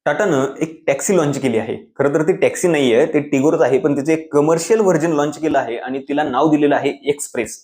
टाटानं एक taxi launch केली आहे. खरं तर ती टॅक्सी नाहीये, ते टिगोरच आहे. पण तिचे एक कमर्शियल व्हर्जन लॉन्च केलं आहे आणि तिला नाव दिलेलं आहे एक्सप्रेस.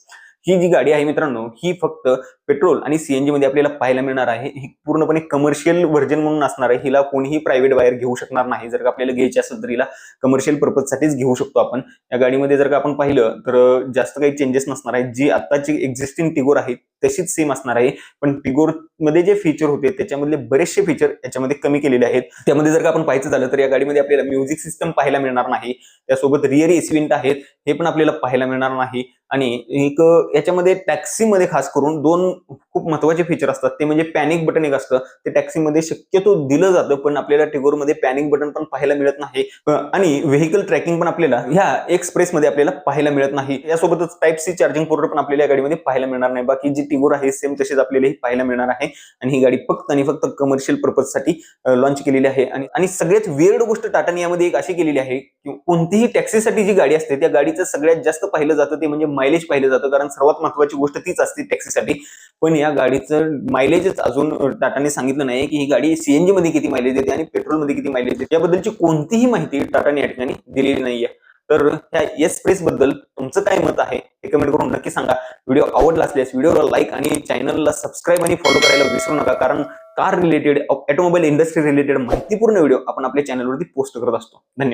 ही जी गाडी आहे मित्रांनो, ही फक्त पेट्रोल आणि सीएनजी मध्ये आपल्याला पाहायला मिळणार आहे. ही पूर्णपणे कमर्शियल व्हर्जन म्हणून असणार आहे. हिला कोणीही प्रायव्हेट बायर घेऊ शकणार नाही. जर का आपल्याला घ्यायची असेल तर हिला कमर्शियल पर्पजसाठीच घेऊ शकतो आपण. या गाडीमध्ये जर का आपण पाहिलं तर जास्त काही चेंजेस नसणार आहेत. जी आत्ताची एक्झिस्टिंग टिगोर आहे तशीच सेम असणार आहे. पण टिगोर मध्ये जे फीचर होते त्याच्यामधले बरेचसे फीचर याच्यामध्ये कमी केलेले आहेत. त्यामध्ये जर का आपण पाहायचं झालं तर या गाडीमध्ये आपल्याला म्युझिक सिस्टम पाहायला मिळणार नाही. त्यासोबत रिअर एसी वेंट आहेत, हे पण आपल्याला पाहायला मिळणार नाही. आणि एक याच्यामध्ये टॅक्सीमध्ये खास करून दोन खूप महत्वाचे फीचर असतात. ते म्हणजे पॅनिक बटन एक असतं, ते टॅक्सीमध्ये शक्यतो दिलं जातं, पण आपल्याला टिगोरमध्ये पॅनिक बटन पण पाहायला मिळत नाही. आणि व्हेकल ट्रॅकिंग पण आपल्याला ह्या एक्सप्रेसमध्ये आपल्याला पाहायला मिळत नाही. यासोबतच टाइप सी चार्जिंग पोर्ट पण आपल्याला या गाडीमध्ये पाहायला मिळणार नाही. बाकी जी टिगोर आहे सेम तशीच आपल्याला पाहायला मिळणार आहे. आणि ही गाडी फक्त आणि फक्त कमर्शियल पर्पजसाठी लॉन्च केलेली आहे. आणि सगळ्यात वेअर्ड गोष्ट टाटाने यामध्ये एक अशी केलेली आहे की कोणतीही टॅक्सीसाठी जी गाडी असते त्या गाडीचं सगळ्यात जास्त पाहिलं जातं ते म्हणजे मायलेज पाहिलं जातं, कारण सर्वात महत्वाची गोष्ट तीच असते टॅक्सीसाठी. पण या गाडीचं मायलेजच अजून टाटाने सांगितलं नाही की ही गाडी सीएनजी मध्ये किती मायलेज देते आणि पेट्रोल मध्ये किती मायलेज देते. याबद्दलची कोणतीही माहिती टाटाने या ठिकाणी दिलेली नाहीये. तर ह्या एक्सप्रेस बद्दल तुमचं काय मत आहे हे कमेंट करून नक्की सांगा. व्हिडिओ आवडला असल्यास व्हिडिओला लाईक आणि चॅनलला सबस्क्राईब आणि फॉलो करायला विसरू नका, कारण car related automobile industry related माहितीपूर्ण व्हिडिओ आपण आपल्या चॅनलवरती पोस्ट करत असतो. धन्यवाद.